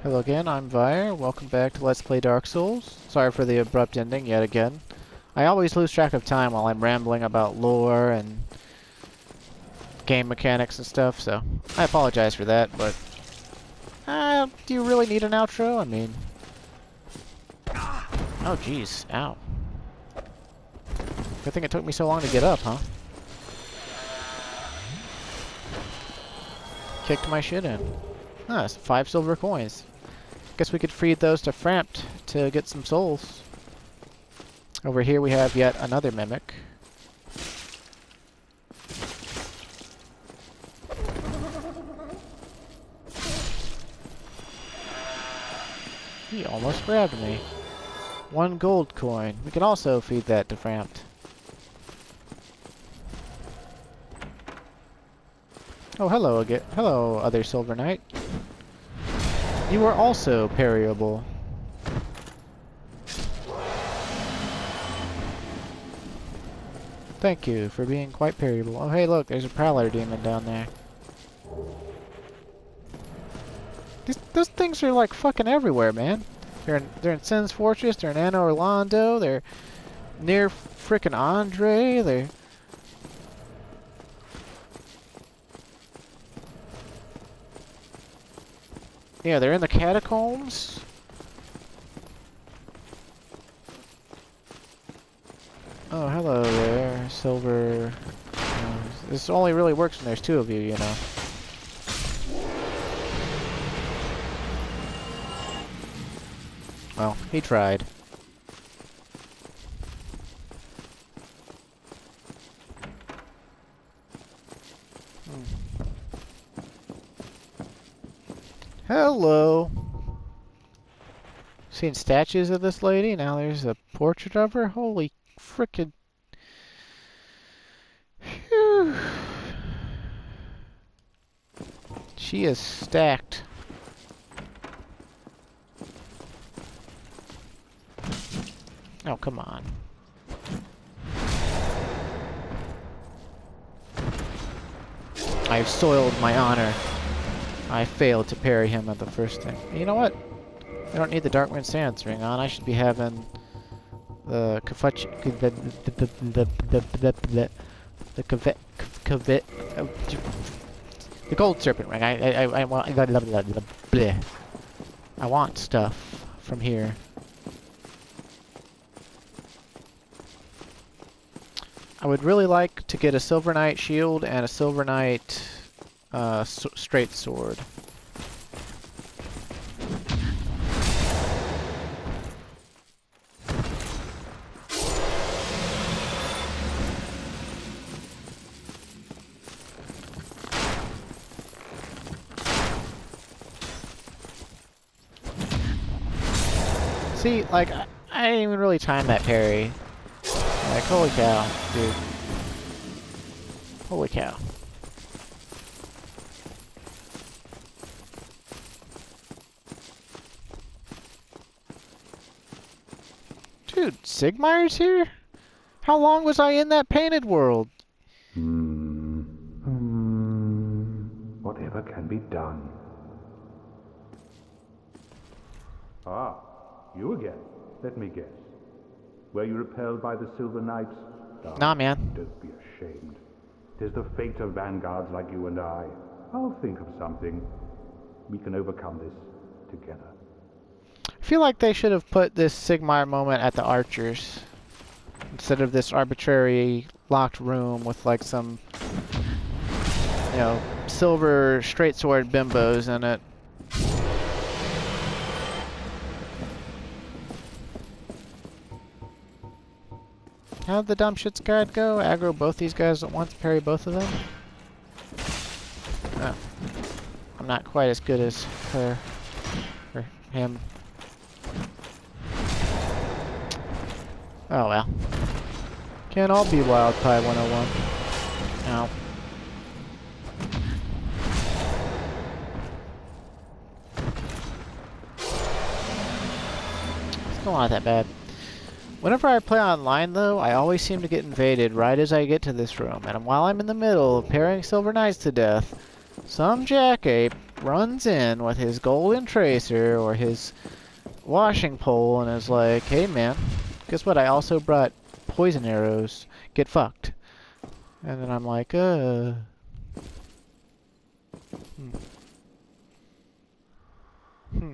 Hello again, I'm Vire. Welcome back to Let's Play Dark Souls. Sorry for the abrupt ending yet again. I always lose track of time while I'm rambling about lore and game mechanics and stuff, so I apologize for that, but do you really need an outro? I mean... Oh jeez, ow. Good thing it took me so long to get up, huh? Kicked my shit in. Ah, 5 silver coins. Guess we could feed those to Frampt to get some souls. Over here we have yet another mimic. He almost grabbed me. 1 gold coin. We can also feed that to Frampt. Oh, hello again. Hello, other Silver Knight. You are also parryable. Thank you for being quite parryable. Oh, hey, look, there's a Prowler demon down there. Those things are like fucking everywhere, man. They're in Sin's Fortress. They're in Anor Londo. They're near frickin' Andre. They're... Yeah, they're in the catacombs. Oh, hello there, Silver. This only really works when there's 2 of you, you know. Well, he tried. Hello. Seen statues of this lady? Now there's a portrait of her? Holy frickin'. Phew. She is stacked. Oh, come on. I've soiled my honor. I failed to parry him at the first thing. You know what? I don't need the Darkwind Sands ring on. I should be having the the gold serpent ring. I want I want stuff from here. I would really like to get a Silver Knight shield and a Silver Knight straight sword. See, like, I didn't even really time that parry. Like, holy cow, dude. Holy cow. Dude, Sigmayr's here? How long was I in that painted world? Whatever can be done. Ah, you again. Let me guess. Were you repelled by the Silver Knights? Nah, man. Don't be ashamed. 'Tis the fate of vanguards like you and I. I'll think of something. We can overcome this together. I feel like they should have put this Sigmayr moment at the archers instead of this arbitrary locked room with like some, you know, silver straight sword bimbos in it. How'd the dumb shits guide go? Aggro both these guys at once, parry both of them? Oh. I'm not quite as good as her or him. Oh well. Can't all be Wild Pie 101. Ow. Still not that bad. Whenever I play online, though, I always seem to get invaded right as I get to this room, and while I'm in the middle of parrying Silver Knights to death, some jackape runs in with his golden tracer or his washing pole and is like, hey man, guess what? I also brought poison arrows. Get fucked. And then I'm like, Hmm. Hmm.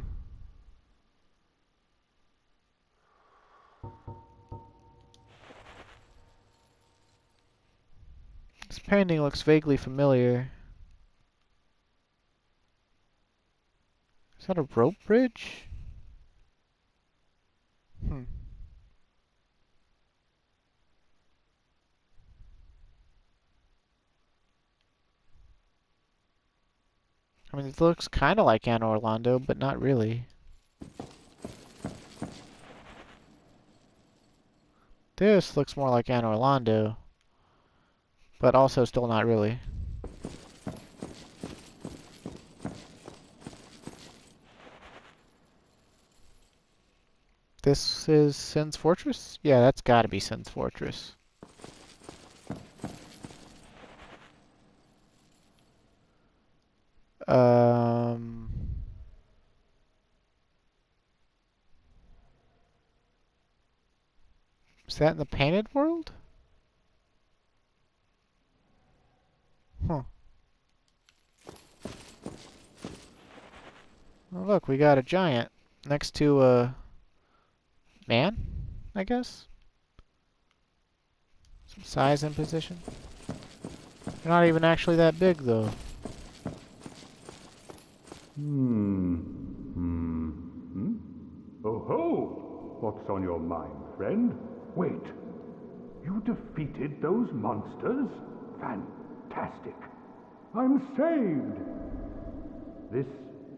This painting looks vaguely familiar. Is that a rope bridge? Hmm. I mean, it looks kind of like Anor Londo, but not really. This looks more like Anor Londo, but also still not really. This is Sin's Fortress? Yeah, that's gotta be Sin's Fortress. Um... Is that in the painted world? Huh. Oh, look, we got a giant next to a man, I guess? Some size and position. They're not even actually that big, though. Oh ho! What's on your mind, friend? Wait. You defeated those monsters? Fantastic. I'm saved. This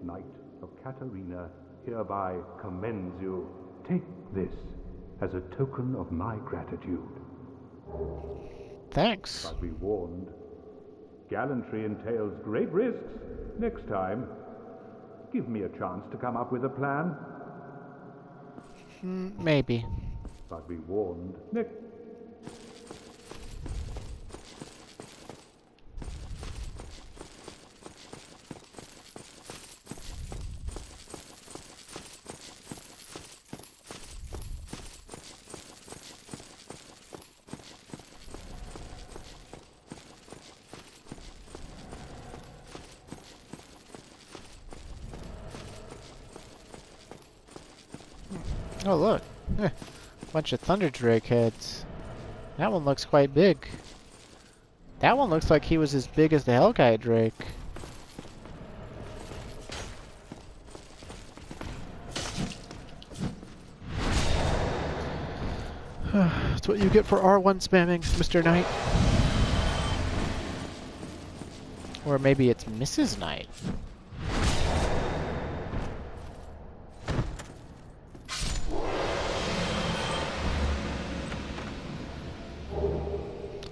Knight of Katarina hereby commends you. Take this as a token of my gratitude. Thanks. But be warned, gallantry entails great risks. Next time, give me a chance to come up with a plan. Maybe. But be warned, next... Oh, look. Bunch of Thunder Drake heads. That one looks quite big. That one looks like he was as big as the Hellkite Drake. That's what you get for R1 spamming, Mr. Knight. Or maybe it's Mrs. Knight.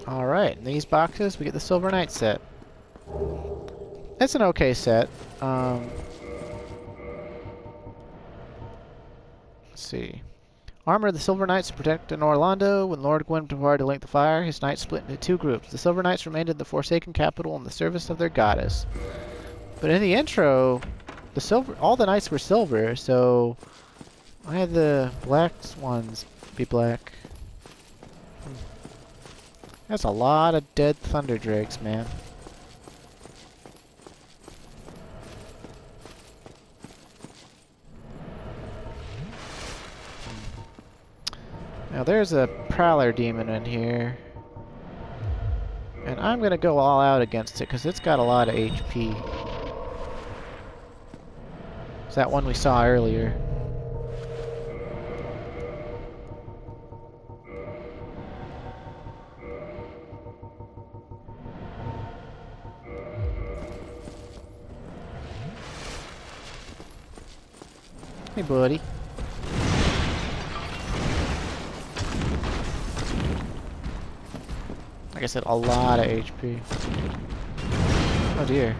Alright, in these boxes we get the Silver Knight set. It's an okay set. Let's see. Armor of the Silver Knights to protect Anor Londo. When Lord Gwyn departed to link the fire, his knights split into two groups. The Silver Knights remained in the Forsaken capital in the service of their goddess. But in the intro, all the knights were silver, so I had the black ones be black. That's a lot of dead Thunder Drakes, man. Now there's a Prowler Demon in here. And I'm gonna go all out against it, because it's got a lot of HP. It's that one we saw earlier. Hey, buddy. Like I said, a lot of HP. Oh dear.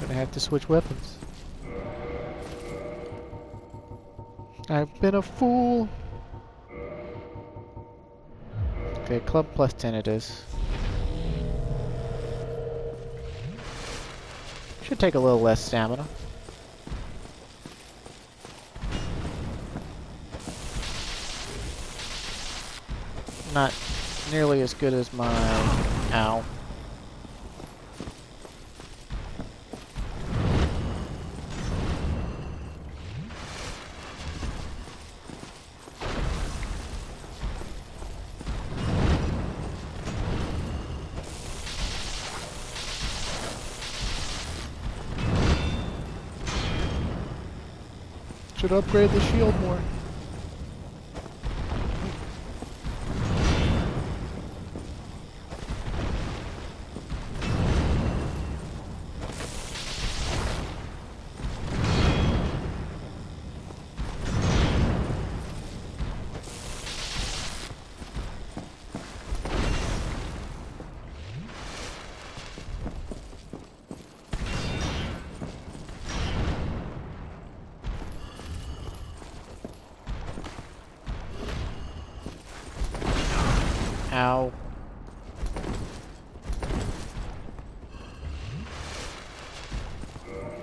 Gonna have to switch weapons. I've been a fool. Okay, club plus 10 it is. Should take a little less stamina. Not nearly as good as my... Ow. Should upgrade the shield more. Ow.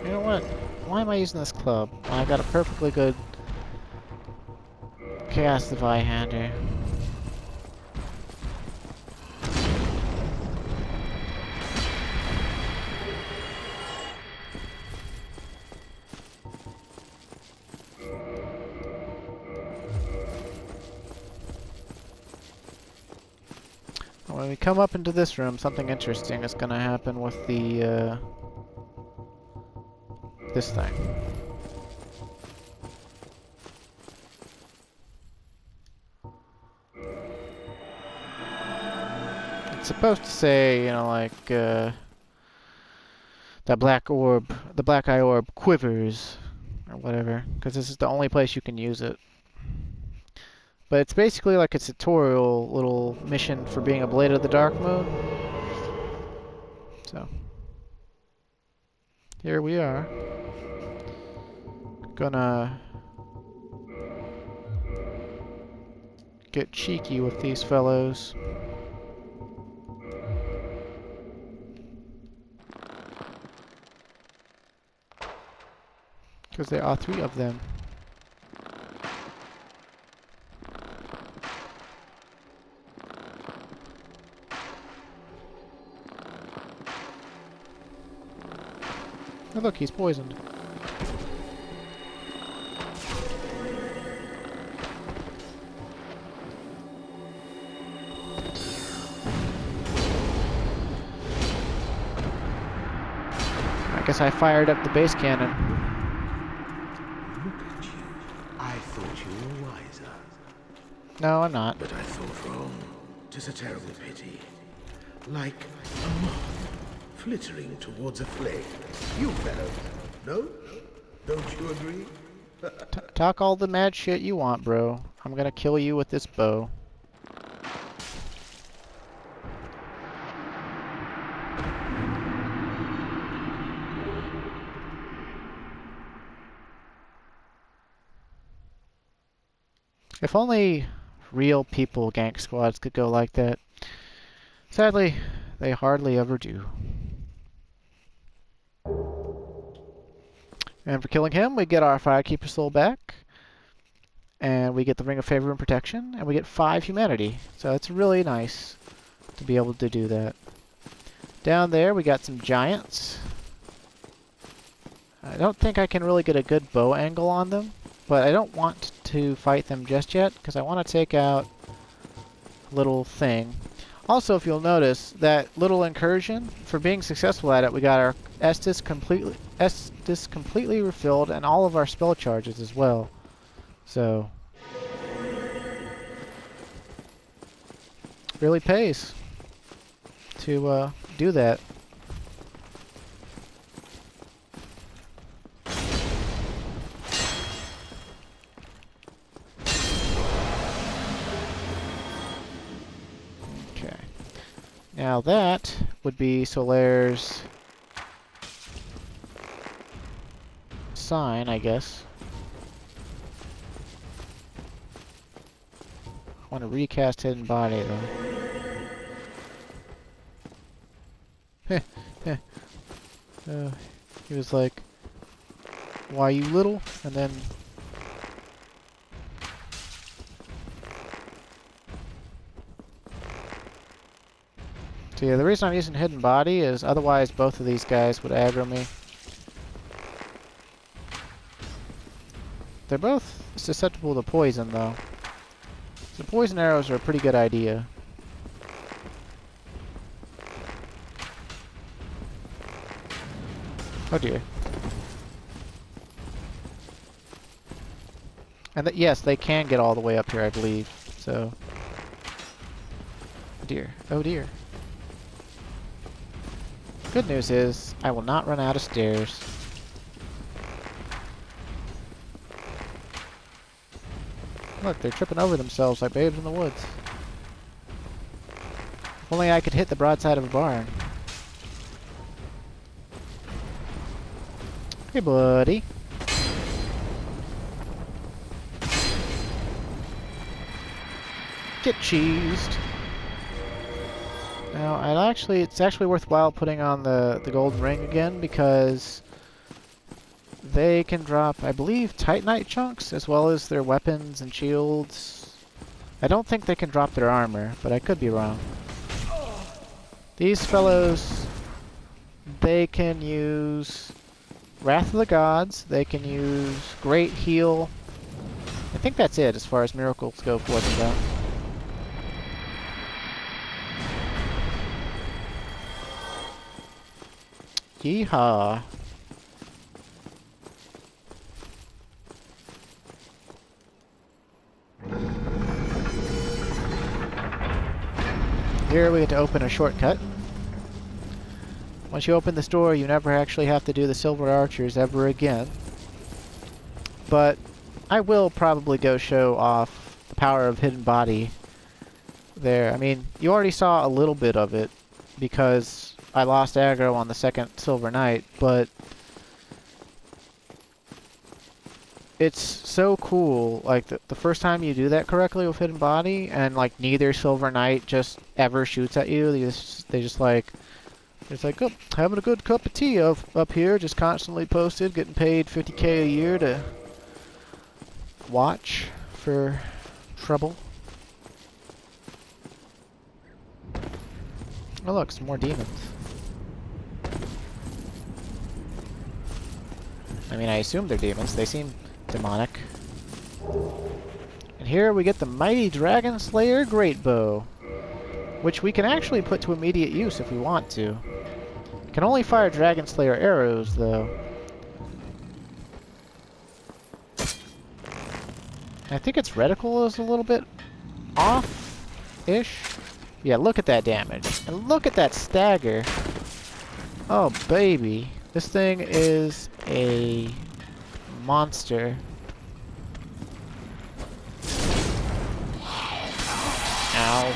You know what? Why am I using this club? I got a perfectly good Chaos Divide hander. When we come up into this room, something interesting is going to happen with the, this thing. It's supposed to say, you know, like, the black orb, the black eye orb quivers, or whatever, because this is the only place you can use it. But it's basically like a tutorial little mission for being a Blade of the Dark Moon. So, here we are. Gonna get cheeky with these fellows. Because there are 3 of them. Oh look, he's poisoned. I guess I fired up the base cannon. Look at you. I thought you were wiser. No, I'm not. But I thought wrong. 'Tis a terrible pity. Like a moth flittering towards a flame. You fellows, no? Don't you agree? Talk all the mad shit you want, bro. I'm gonna kill you with this bow. If only real people gank squads could go like that. Sadly, they hardly ever do. And for killing him, we get our Firekeeper soul back. And we get the Ring of Favor and Protection. And we get 5 humanity. So it's really nice to be able to do that. Down there, we got some giants. I don't think I can really get a good bow angle on them. But I don't want to fight them just yet, because I want to take out a little thing. Also, if you'll notice, that little incursion, for being successful at it, we got our Estus completely refilled, and all of our spell charges as well. So, really pays to do that. Now that would be Solaire's sign, I guess. I want to recast Hidden Body, though. He was like, "Why you little?" And then so yeah, the reason I'm using hidden body is otherwise both of these guys would aggro me. They're both susceptible to poison though. So poison arrows are a pretty good idea. Oh dear. And yes, they can get all the way up here, I believe. So, oh dear, oh dear. Good news is, I will not run out of stairs. Look, they're tripping over themselves like babes in the woods. If only I could hit the broadside of a barn. Hey, buddy. Get cheesed. Now, it's actually worthwhile putting on the golden ring again because they can drop, I believe, Titanite chunks as well as their weapons and shields. I don't think they can drop their armor, but I could be wrong. These fellows, they can use Wrath of the Gods, they can use Great Heal. I think that's it as far as miracles go for them though. Yeehaw. Here we get to open a shortcut. Once you open this door, you never actually have to do the Silver Archers ever again. But I will probably go show off the power of Hidden Body there. I mean, you already saw a little bit of it because I lost aggro on the second Silver Knight, but it's so cool. Like, the first time you do that correctly with Hidden Body, and like neither Silver Knight just ever shoots at you, they just like, it's like, oh, having a good cup of tea up here, just constantly posted, getting paid 50K a year to watch for trouble. Oh look, some more demons. I mean, I assume they're demons. They seem demonic. And here we get the Mighty Dragon Slayer Greatbow, which we can actually put to immediate use if we want to. Can only fire Dragon Slayer arrows, though. I think its reticle is a little bit off-ish. Yeah, look at that damage. And look at that stagger. Oh, baby. This thing is a monster. Ow.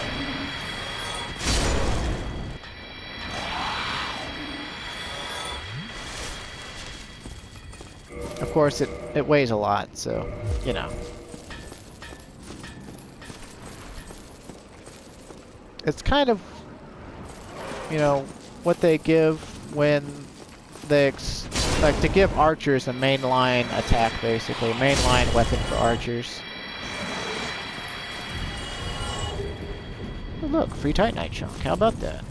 Of course, it weighs a lot, so, you know. It's kind of, you know, what they give when they, like, to give archers a mainline attack, basically. A mainline weapon for archers. Oh, look, free Titanite chunk. How about that?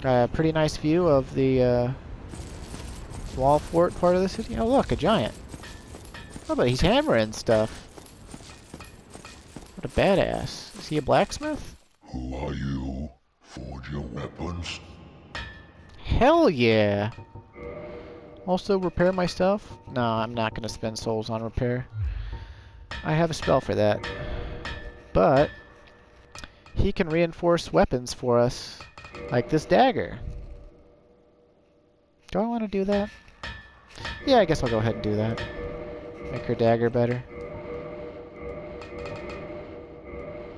Got a pretty nice view of the wall fort part of the city. Oh, look, a giant. Oh, but he's hammering stuff. What a badass. Is he a blacksmith? Who are you? Forge your weapons? Hell yeah! Also, repair my stuff? No, I'm not going to spend souls on repair. I have a spell for that. But he can reinforce weapons for us, like this dagger. Do I want to do that? Yeah, I guess I'll go ahead and do that. Make her dagger better.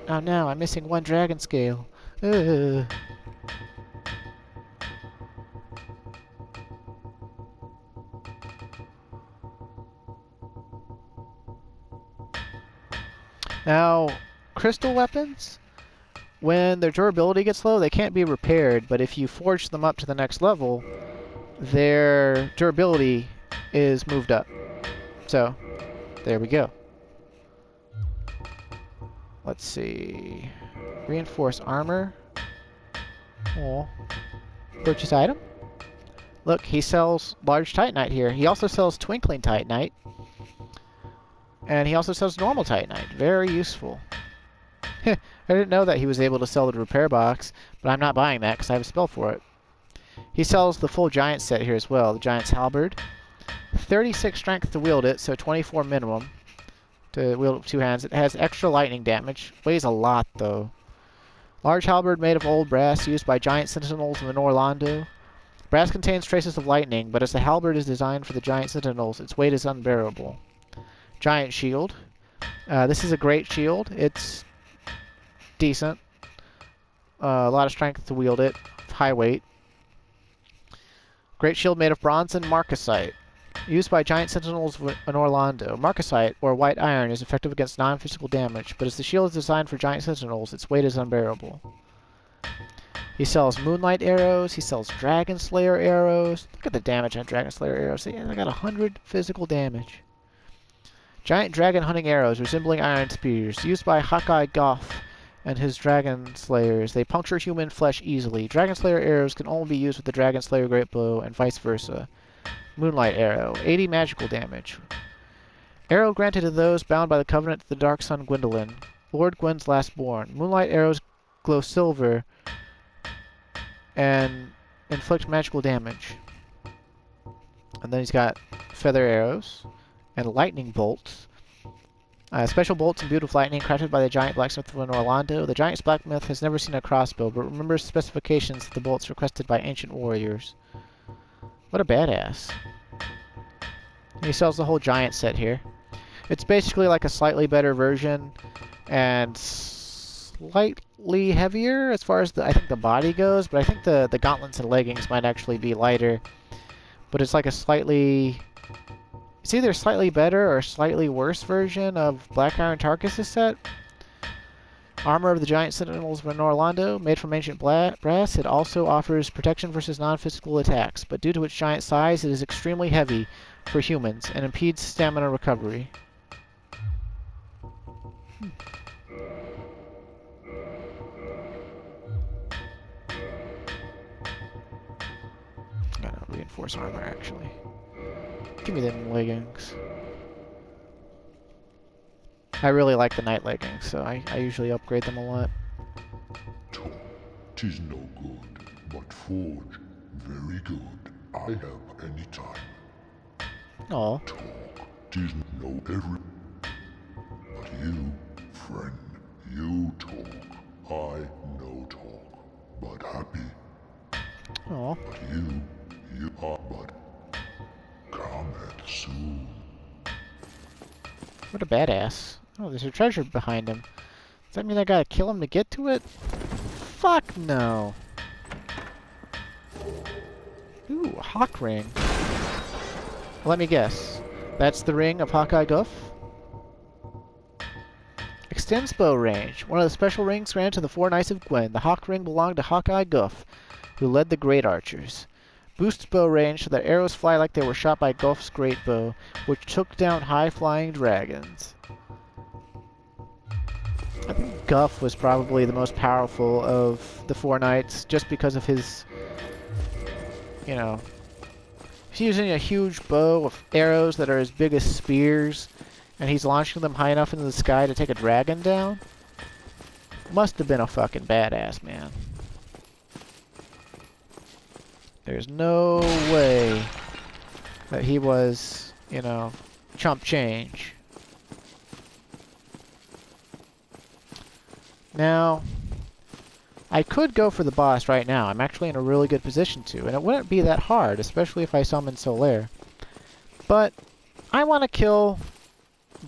Oh no, I'm missing one dragon scale. Ugh. Now, crystal weapons, when their durability gets low, they can't be repaired, but if you forge them up to the next level, their durability is moved up. So, there we go. Let's see. Reinforced armor. Oh. Purchase item. Look, he sells large Titanite here. He also sells twinkling Titanite. And he also sells normal Titanite. Very useful. I didn't know that he was able to sell the repair box, but I'm not buying that because I have a spell for it. He sells the full giant set here as well. The giant's halberd. 36 strength to wield it, so 24 minimum to wield it with two hands. It has extra lightning damage. Weighs a lot, though. Large halberd made of old brass used by giant sentinels in Anor Londo. Brass contains traces of lightning, but as the halberd is designed for the giant sentinels, its weight is unbearable. Giant shield. This is a great shield. It's decent. A lot of strength to wield it. High weight. Great shield made of bronze and marcasite. Used by giant sentinels in Anor Londo. Marcasite, or white iron, is effective against non-physical damage, but as the shield is designed for giant sentinels, its weight is unbearable. He sells moonlight arrows. He sells dragon slayer arrows. Look at the damage on dragon slayer arrows. They got 100 physical damage. Giant dragon hunting arrows resembling iron spears. Used by Hawkeye Goff and his dragon slayers. They puncture human flesh easily. Dragon slayer arrows can only be used with the dragon slayer great bow and vice versa. Moonlight arrow. 80 magical damage. Arrow granted to those bound by the covenant to the dark sun Gwendolyn. Lord Gwen's lastborn. Moonlight arrows glow silver and inflict magical damage. And then he's got feather arrows and lightning bolts. Special bolts imbued with lightning crafted by the giant blacksmith of Anor Londo. The giant blacksmith has never seen a crossbow, but remembers specifications of the bolts requested by ancient warriors. What a badass. He sells the whole giant set here. It's basically like a slightly better version and slightly heavier as far as I think the body goes, but I think the gauntlets and leggings might actually be lighter. But it's like a slightly... It's either slightly better or slightly worse version of Black Iron Tarkus' set. Armor of the Giant Sentinels of Anor Londo, made from ancient brass. It also offers protection versus non-physical attacks, but due to its giant size, it is extremely heavy for humans and impedes stamina recovery. Gotta reinforce armor, actually. Give me them leggings. I really like the night leggings, so I usually upgrade them a lot. Talk, 'tis no good, but forge, very good. I have any time. Aw. Talk, 'tis no every. But you, friend, you talk. I no talk, but happy. Aw. But you are but. Come at soon. What a badass. Oh, there's a treasure behind him. Does that mean I gotta kill him to get to it? Fuck no. Ooh, a hawk ring. Let me guess. That's the ring of Hawkeye Guff? Extends bow range. One of the special rings granted to the four knights of Gwen. The hawk ring belonged to Hawkeye Guff, who led the great archers. Boosts bow range so that arrows fly like they were shot by Guff's great bow, which took down high-flying dragons. I think Guff was probably the most powerful of the four knights, just because of his, you know, he's using a huge bow of arrows that are as big as spears, and he's launching them high enough into the sky to take a dragon down. Must have been a fucking badass, man. There's no way that he was, you know, chump change. Now, I could go for the boss right now. I'm actually in a really good position to, and it wouldn't be that hard, especially if I summon Solaire. But I want to kill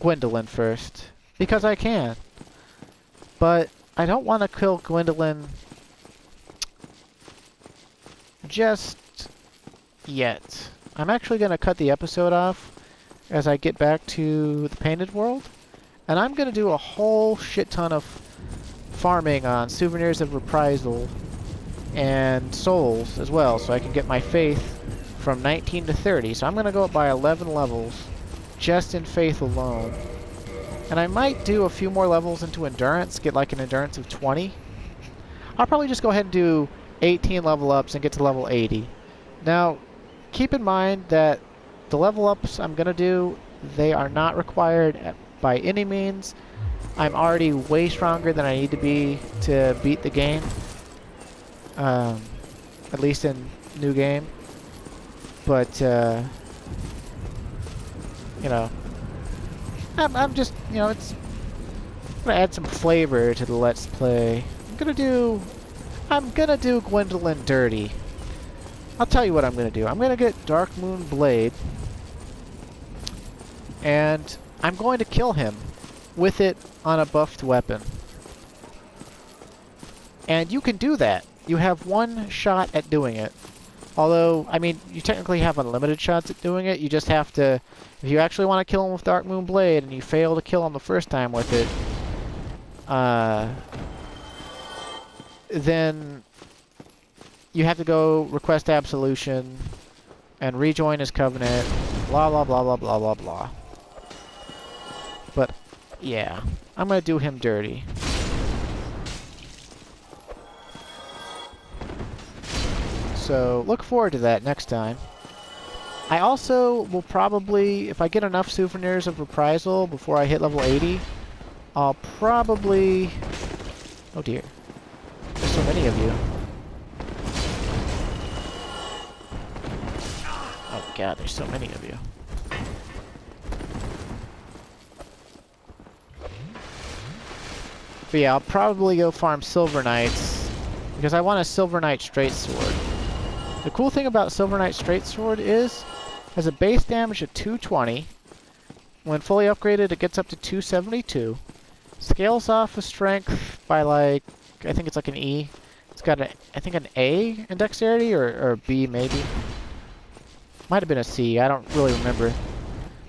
Gwendolyn first, because I can. But I don't want to kill Gwendolyn just yet. I'm actually going to cut the episode off as I get back to the Painted World, and I'm going to do a whole shit ton of farming on Souvenirs of Reprisal and Souls as well, so I can get my Faith from 19 to 30. So I'm going to go up by 11 levels just in Faith alone. And I might do a few more levels into Endurance, get like an Endurance of 20. I'll probably just go ahead and do 18 level ups and get to level 80. Now, keep in mind that the level ups I'm going to do, they are not required by any means. I'm already way stronger than I need to be to beat the game. At least in New Game. But, you know, I'm just, you know, it's gonna add some flavor to the Let's Play. I'm gonna do Gwendolyn dirty. I'll tell you what I'm gonna do. I'm gonna get Dark Moon Blade, and I'm going to kill him with it on a buffed weapon. And you can do that. You have one shot at doing it. Although, I mean, you technically have unlimited shots at doing it. You just have to, if you actually want to kill him with Dark Moon Blade and you fail to kill him the first time with it, then you have to go request absolution and rejoin his covenant, blah, blah, blah, blah, blah, blah, blah. But, yeah, I'm going to do him dirty. So, look forward to that next time. I also will probably, if I get enough Souvenirs of Reprisal before I hit level 80, I'll probably... Oh dear. There's so many of you. Oh god, there's so many of you. But yeah, I'll probably go farm Silver Knights, because I want a Silver Knight Straight Sword. The cool thing about Silver Knight Straight Sword is, it has a base damage of 220. When fully upgraded, it gets up to 272. Scales off of strength by like, I think it's like an E. It's got a, I think an A in dexterity, or a B maybe. Might have been a C, I don't really remember.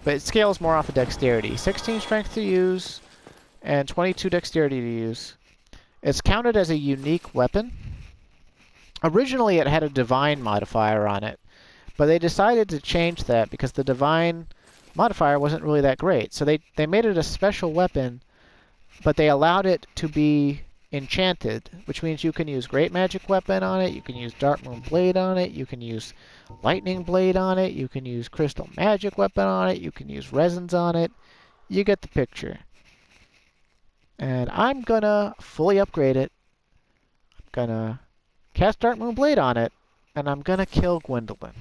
But it scales more off of dexterity. 16 strength to use, and 22 dexterity to use. It's counted as a unique weapon. Originally it had a divine modifier on it, but they decided to change that because the divine modifier wasn't really that great. So they made it a special weapon, but they allowed it to be enchanted, which means you can use Great Magic Weapon on it, you can use Dark Moon Blade on it, you can use Lightning Blade on it, you can use Crystal Magic Weapon on it, you can use Resins on it. You get the picture. And I'm gonna fully upgrade it. I'm gonna cast Dark Moon Blade on it, and I'm gonna kill Gwendolyn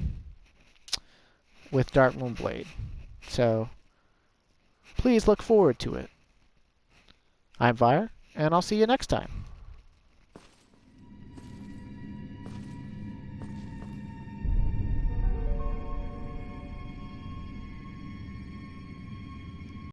with Dark Moon Blade. So, please look forward to it. I'm Fire, and I'll see you next time.